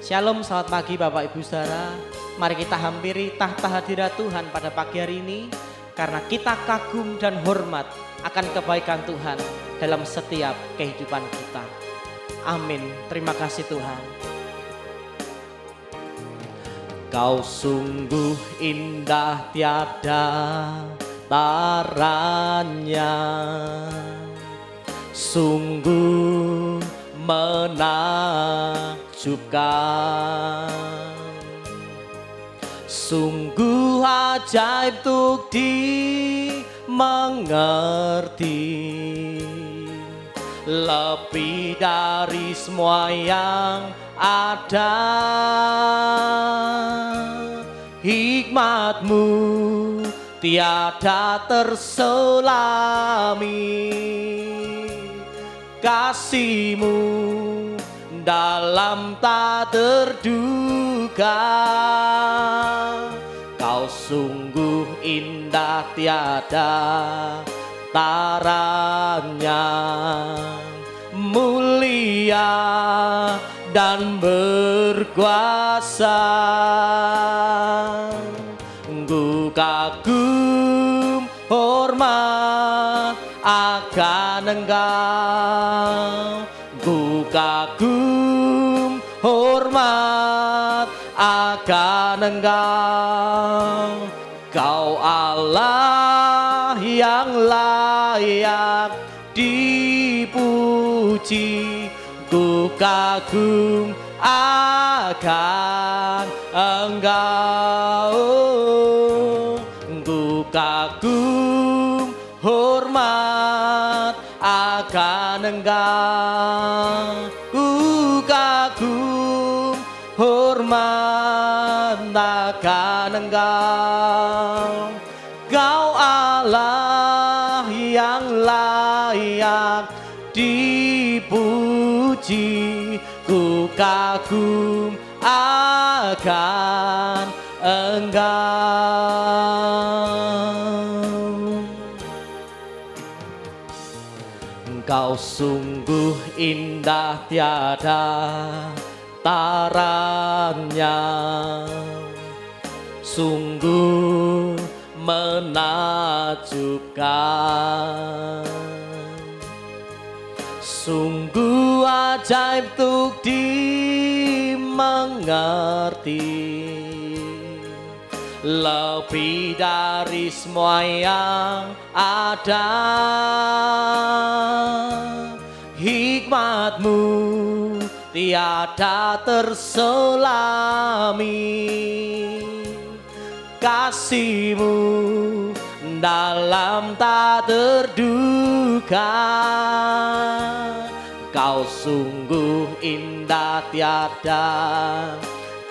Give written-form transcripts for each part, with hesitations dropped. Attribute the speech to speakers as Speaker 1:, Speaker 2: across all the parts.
Speaker 1: Shalom, selamat pagi Bapak Ibu Saudara. Mari kita hampiri tahta hadirat Tuhan pada pagi hari ini, karena kita kagum dan hormat akan kebaikan Tuhan dalam setiap kehidupan kita. Amin. Terima kasih Tuhan. Kau sungguh indah tiada taranya, sungguh menakjubkan, sungguh ajaib untuk dimengerti, lebih dari semua yang ada. Hikmat-Mu tiada terselami, kasih-Mu dalam tak terduga. Kau sungguh indah tiada taranya, mulia dan berkuasa. Ku kagum hormat akan Engkau, ku kagum hormat akan Engkau. Kau Allah yang layak dipuji, ku kagum akan Engkau. Ku kagum hormat akan Engkau, ku kagum hormat akan Engkau. Kau Allah yang layak dipuji, ku kagum akan Engkau. Engkau sungguh indah tiada taranya, sungguh menakjubkan, sungguh ajaib untuk dimengerti, lebih dari semua yang ada. Hikmat-Mu tiada terselami, kasih-Mu dalam tak terduga. Kau sungguh indah tiada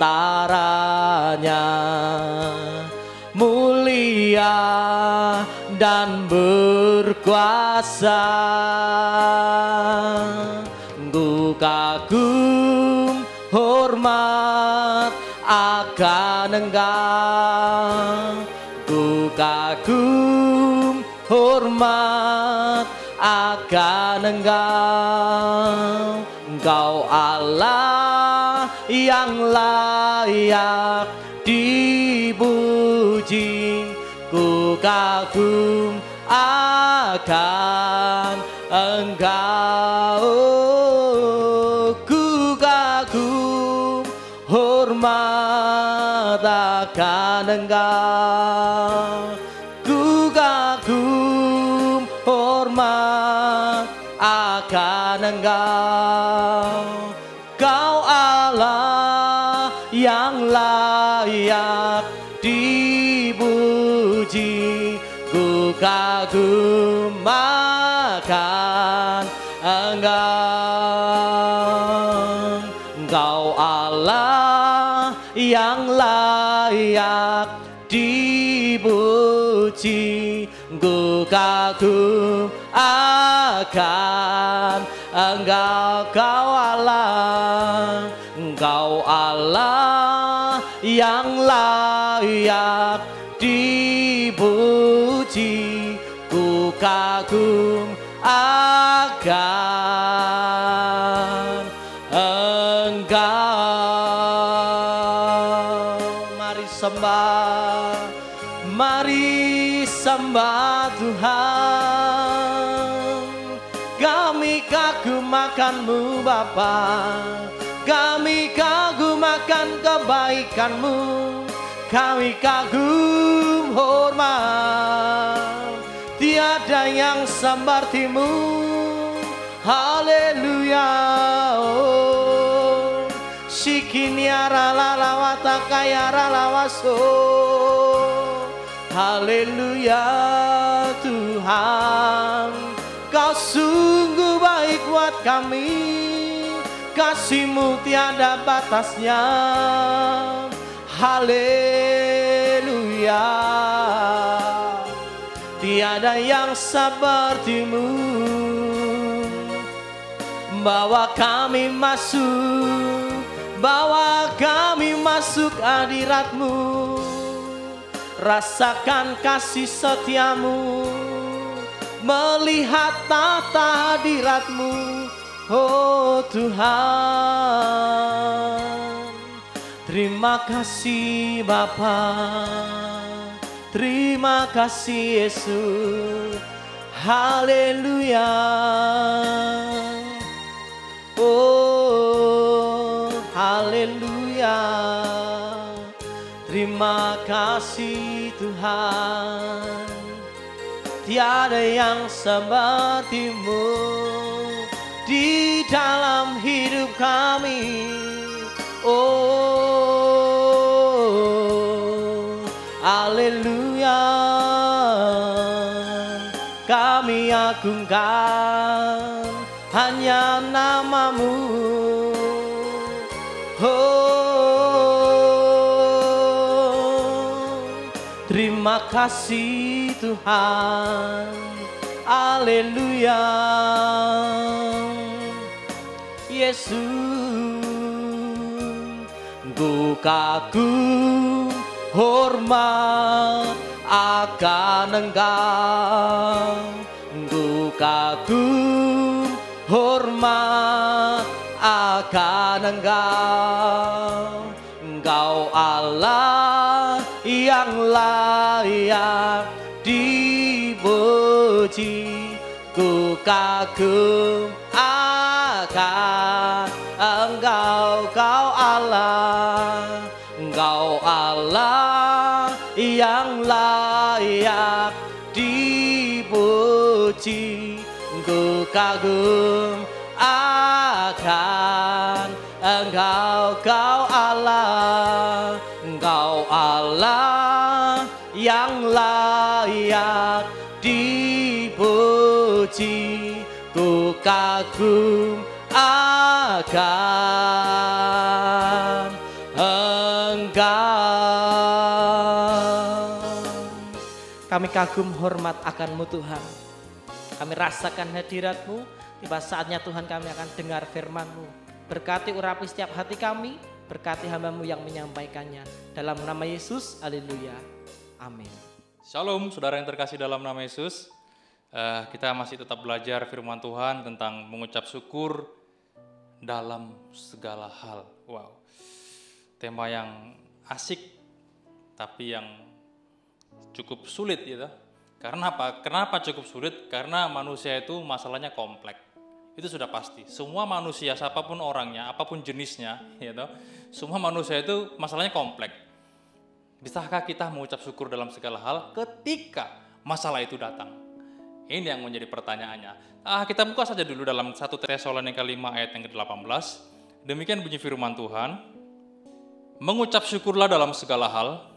Speaker 1: taranya, mulia dan berkuasa. Ku kagum hormat akan Engkau, ku kagum hormat akan Engkau. Engkau Allah yang layak dipuji, ku kagum akan Engkau. Ku kagum hormat akan Engkau, ku kagum hormat akan Engkau. Kau Allah yang layak dipuji, ku kagum akan Engkau. Engkau Allah yang layak dipuji, ku kagum akan Engkau. Kau Allah, Engkau Allah yang layak dipuji, ku kagum akan Engkau. sembah. Mari sembah Tuhan. Kami kagumakan-Mu Bapa, kami kagumakan kebaikan-Mu, kami kagum hormat, tiada yang seperti-Mu. Haleluya. Oh, Shikiniara lalawata kayara lawaso. Haleluya Tuhan, Kau sungguh baik buat kami, kasih-Mu tiada batasnya. Haleluya, tiada yang seperti-Mu. Bawa kami masuk hadirat-Mu, rasakan kasih setia-Mu, melihat tata hadirat-Mu, oh Tuhan. Terima kasih Bapa, terima kasih Yesus. Haleluya. Oh, haleluya. Terima kasih Tuhan, tiada yang seperti-Mu di dalam hidup kami. Oh, haleluya. Kami agungkan hanya nama-Mu. Oh, terima kasih Tuhan. Haleluya. Yesus, Ku kagum hormat akan Engkau. Ku kagum hormat akan Engkau. Engkau Allah yang layak dipuji. Ku kagum akan Engkau, Kau Allah, Engkau Allah yang layak dipuji. Ku kagum akan Engkau, Kau Allah, Engkau Allah yang layak dipuji. Ku kagum akan Engkau. Kami kagum hormat akan-Mu Tuhan. Kami rasakan hadirat-Mu. Tiba saatnya Tuhan kami akan dengar firman-Mu. Berkati urapi setiap hati kami, berkati hamba-Mu yang menyampaikannya. Dalam nama Yesus, haleluya. Amin.
Speaker 2: Shalom saudara yang terkasih dalam nama Yesus. Kita masih tetap belajar firman Tuhan tentang mengucap syukur dalam segala hal. Wow, tema yang asik tapi yang cukup sulit gitu. Karena apa? Kenapa cukup sulit? Karena manusia itu masalahnya kompleks. Itu sudah pasti. Semua manusia, siapapun orangnya, apapun jenisnya, gitu, semua manusia itu masalahnya kompleks. Bisakah kita mengucap syukur dalam segala hal ketika masalah itu datang? Ini yang menjadi pertanyaannya. Kita buka saja dulu dalam 1 Tesalonika 5 ayat yang ke-18. Demikian bunyi firman Tuhan. Mengucap syukurlah dalam segala hal,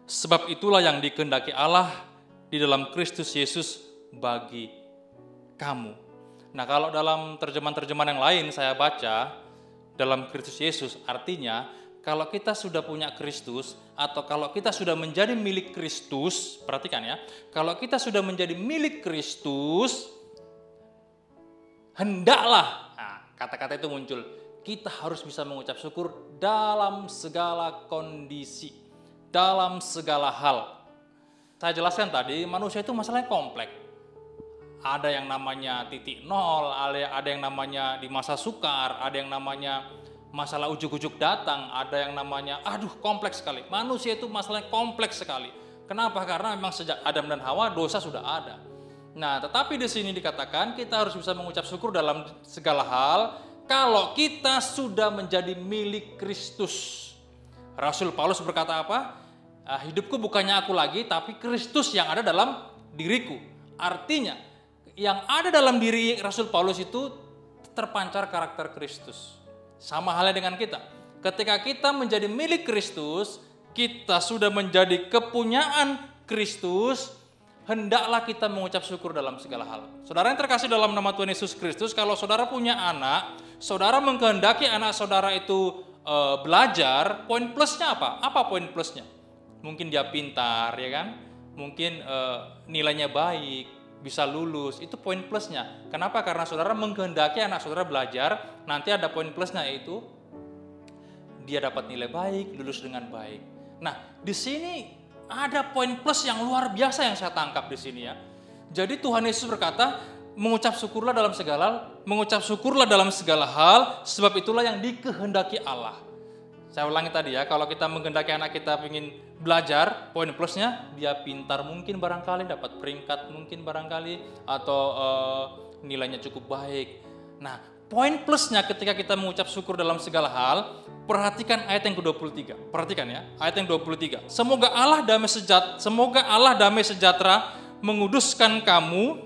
Speaker 2: sebab itulah yang dikehendaki Allah di dalam Kristus Yesus bagi kamu. Nah, kalau dalam terjemahan-terjemahan yang lain saya baca, dalam Kristus Yesus artinya kalau kita sudah punya Kristus atau kalau kita sudah menjadi milik Kristus, perhatikan ya, kalau kita sudah menjadi milik Kristus, hendaklah, kata-kata itu muncul, kita harus bisa mengucap syukur dalam segala kondisi, dalam segala hal. Saya jelaskan tadi, manusia itu masalahnya kompleks. Ada yang namanya titik nol, ada yang namanya di masa sukar, ada yang namanya masalah ujuk-ujuk datang, ada yang namanya, kompleks sekali. Manusia itu masalahnya kompleks sekali. Kenapa? Karena memang sejak Adam dan Hawa dosa sudah ada. Nah, tetapi di sini dikatakan kita harus bisa mengucap syukur dalam segala hal kalau kita sudah menjadi milik Kristus. Rasul Paulus berkata apa? Hidupku bukannya aku lagi, tapi Kristus yang ada dalam diriku. Artinya, yang ada dalam diri Rasul Paulus itu terpancar karakter Kristus. Sama halnya dengan kita. Ketika kita menjadi milik Kristus, kita sudah menjadi kepunyaan Kristus, hendaklah kita mengucap syukur dalam segala hal. Saudara yang terkasih dalam nama Tuhan Yesus Kristus, kalau saudara punya anak, saudara mengkehendaki anak saudara itu belajar, poin plusnya apa? Apa poin plusnya? Mungkin dia pintar, ya kan? Mungkin nilainya baik, bisa lulus, itu poin plusnya. Kenapa? Karena saudara mengkehendaki anak saudara belajar, nanti ada poin plusnya, yaitu dia dapat nilai baik, lulus dengan baik. Nah, di sini ada poin plus yang luar biasa yang saya tangkap di sini ya. Jadi Tuhan Yesus berkata, mengucap syukurlah dalam segala hal, sebab itulah yang dikehendaki Allah. Saya ulangi tadi ya, kalau kita menghendaki anak kita ingin belajar, poin plusnya dia pintar mungkin barangkali, dapat peringkat mungkin barangkali, atau nilainya cukup baik. Nah, poin plusnya ketika kita mengucap syukur dalam segala hal, perhatikan ayat yang ke-23. Perhatikan ya, ayat yang 23. Semoga Allah damai sejahtera menguduskan kamu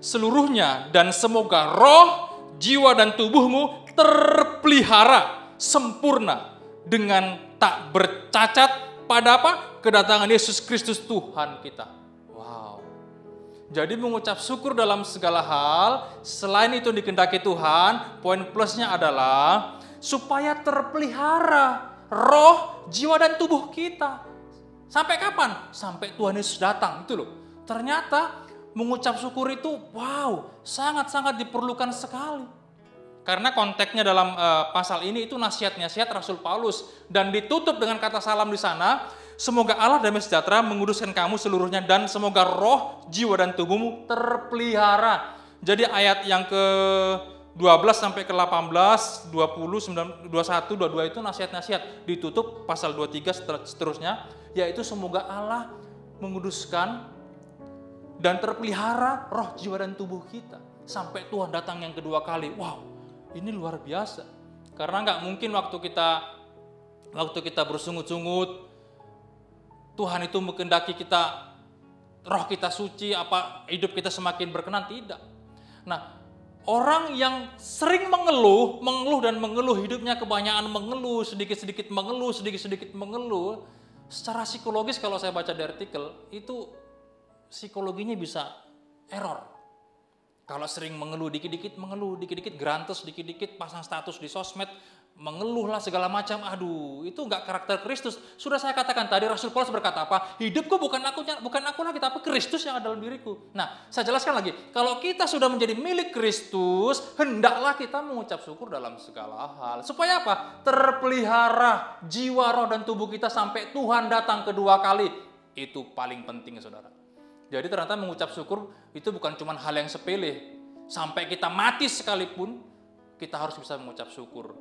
Speaker 2: seluruhnya, dan semoga roh, jiwa dan tubuhmu terpelihara sempurna dengan tak bercacat pada apa? Kedatangan Yesus Kristus Tuhan kita. Wow. Jadi mengucap syukur dalam segala hal, selain itu dikehendaki Tuhan, poin plusnya adalah supaya terpelihara roh, jiwa dan tubuh kita. Sampai kapan? Sampai Tuhan Yesus datang, itu loh. Ternyata mengucap syukur itu sangat-sangat diperlukan sekali. Karena konteksnya dalam pasal ini itu nasihat-nasihat Rasul Paulus, dan ditutup dengan kata salam di sana. Semoga Allah damai sejahtera menguduskan kamu seluruhnya, dan semoga roh, jiwa dan tubuhmu terpelihara. Jadi ayat yang ke-12 sampai ke-18, 20, 21, 22 itu nasihat-nasihat. Ditutup pasal 23 seterusnya, yaitu semoga Allah menguduskan dan terpelihara roh, jiwa dan tubuh kita sampai Tuhan datang yang kedua kali. Wow, ini luar biasa. Karena nggak mungkin waktu kita bersungut-sungut, Tuhan itu menghendaki kita, roh kita suci, hidup kita semakin berkenan, tidak. Nah, orang yang sering mengeluh dan mengeluh, hidupnya kebanyakan mengeluh, sedikit-sedikit mengeluh, secara psikologis kalau saya baca di artikel, itu psikologinya bisa error. Kalau sering mengeluh, dikit-dikit grantes, dikit-dikit pasang status di sosmed, mengeluhlah segala macam, itu enggak karakter Kristus. Sudah saya katakan tadi, Rasul Paulus berkata apa? Hidupku bukan aku lagi, tapi Kristus yang ada dalam diriku. Nah, saya jelaskan lagi, kalau kita sudah menjadi milik Kristus, hendaklah kita mengucap syukur dalam segala hal. Supaya apa? Terpelihara jiwa, roh, dan tubuh kita sampai Tuhan datang kedua kali. Itu paling penting, saudara. Jadi ternyata mengucap syukur itu bukan cuma hal yang sepele. Sampai kita mati sekalipun, kita harus bisa mengucap syukur.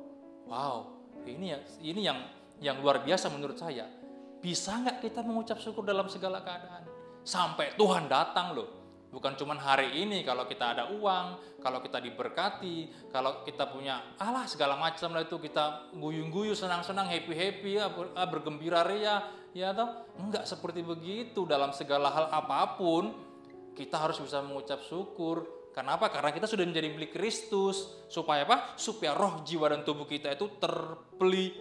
Speaker 2: Wow, ini yang luar biasa menurut saya. Bisa nggak kita mengucap syukur dalam segala keadaan? Sampai Tuhan datang loh. Bukan cuma hari ini, kalau kita ada uang, kalau kita diberkati, kalau kita punya segala macam lah itu, kita guyu-guyu, senang-senang, happy-happy, bergembira ria, ya toh? Enggak seperti begitu. Dalam segala hal apapun, kita harus bisa mengucap syukur. Kenapa? Karena kita sudah menjadi milik Kristus. Supaya apa? Supaya roh, jiwa, dan tubuh kita itu terpelihara.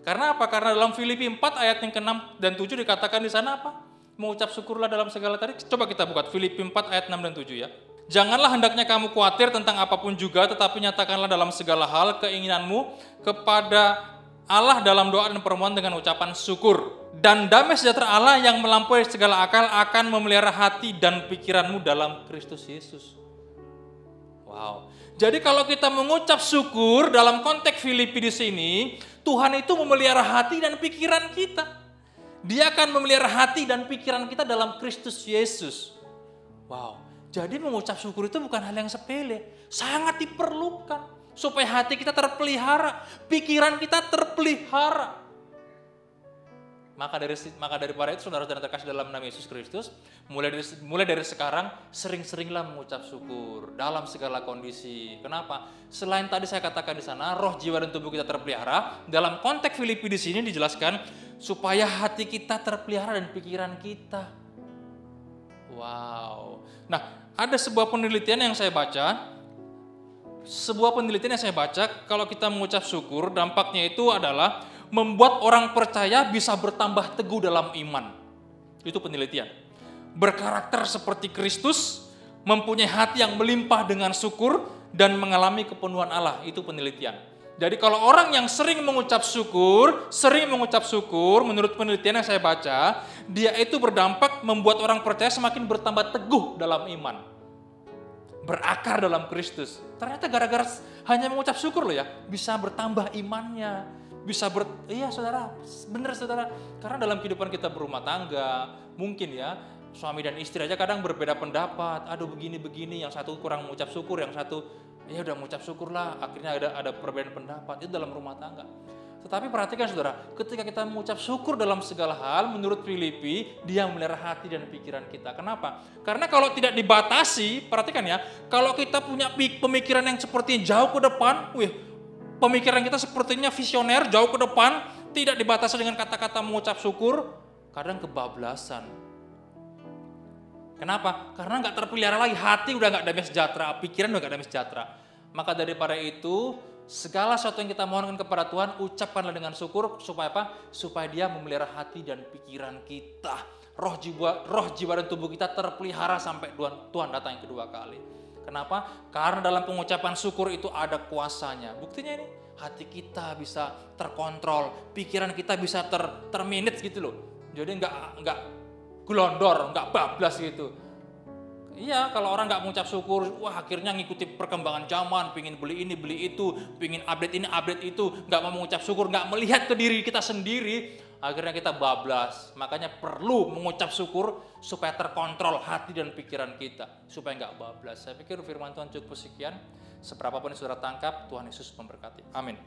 Speaker 2: Karena apa? Karena dalam Filipi 4 ayat yang ke-6 dan 7 dikatakan di sana apa? Mengucap syukurlah dalam segala tadi. Coba kita buka Filipi 4 ayat 6 dan 7 ya. Janganlah hendaknya kamu khawatir tentang apapun juga, tetapi nyatakanlah dalam segala hal keinginanmu kepada Allah dalam doa dan permohonan dengan ucapan syukur. Dan damai sejahtera Allah yang melampaui segala akal akan memelihara hati dan pikiranmu dalam Kristus Yesus. Wow. Jadi kalau kita mengucap syukur dalam konteks Filipi di sini, Tuhan itu memelihara hati dan pikiran kita. Dia akan memelihara hati dan pikiran kita dalam Kristus Yesus. Wow. Jadi mengucap syukur itu bukan hal yang sepele, sangat diperlukan. supaya hati kita terpelihara, pikiran kita terpelihara. Maka daripada itu saudara-saudara terkasih dalam nama Yesus Kristus, mulai dari sekarang sering-seringlah mengucap syukur dalam segala kondisi. Kenapa? Selain tadi saya katakan di sana, roh, jiwa dan tubuh kita terpelihara. Dalam konteks Filipi di sini dijelaskan supaya hati kita terpelihara dan pikiran kita. Wow. Nah, ada sebuah penelitian yang saya baca. Kalau kita mengucap syukur, dampaknya itu adalah membuat orang percaya bisa bertambah teguh dalam iman. Itu penelitian. Berkarakter seperti Kristus, mempunyai hati yang melimpah dengan syukur, dan mengalami kepenuhan Allah. Itu penelitian. Jadi kalau orang yang sering mengucap syukur, menurut penelitian yang saya baca, dia itu berdampak membuat orang percaya semakin bertambah teguh dalam iman. Berakar dalam Kristus. Ternyata gara-gara hanya mengucap syukur loh ya, bisa bertambah imannya. Iya saudara, benar saudara. Karena dalam kehidupan kita berumah tangga, mungkin ya, suami dan istri aja kadang berbeda pendapat. Aduh begini-begini, yang satu kurang mengucap syukur, yang satu ya udah mengucap syukur lah. Akhirnya ada perbedaan pendapat, itu dalam rumah tangga. Tetapi perhatikan saudara, ketika kita mengucap syukur dalam segala hal, menurut Filipi, dia memelihara hati dan pikiran kita. Kenapa? Karena kalau tidak dibatasi, perhatikan ya, kalau kita punya pemikiran yang seperti jauh ke depan, pemikiran kita sepertinya visioner, jauh ke depan, tidak dibatasi dengan kata-kata mengucap syukur, kadang kebablasan. Kenapa? Karena nggak terpelihara lagi, hati udah nggak damai sejahtera, pikiran udah nggak damai sejahtera. Maka daripada itu, segala sesuatu yang kita mohonkan kepada Tuhan, ucapkanlah dengan syukur, supaya apa? Supaya dia memelihara hati dan pikiran kita. Roh, jiwa dan tubuh kita terpelihara sampai Tuhan datang yang kedua kali. Kenapa? Karena dalam pengucapan syukur itu ada kuasanya. Buktinya ini, hati kita bisa terkontrol, pikiran kita bisa termanage gitu loh. Jadi nggak gelondor, nggak bablas gitu. Iya, kalau orang nggak mengucap syukur, akhirnya ngikuti perkembangan zaman, pingin beli ini, beli itu, pingin update ini, update itu, nggak mau mengucap syukur, nggak melihat ke diri kita sendiri, akhirnya kita bablas. Makanya perlu mengucap syukur supaya terkontrol hati dan pikiran kita, supaya nggak bablas. Saya pikir firman Tuhan cukup sekian. Seberapapun yang saudara tangkap, Tuhan Yesus memberkati. Amin.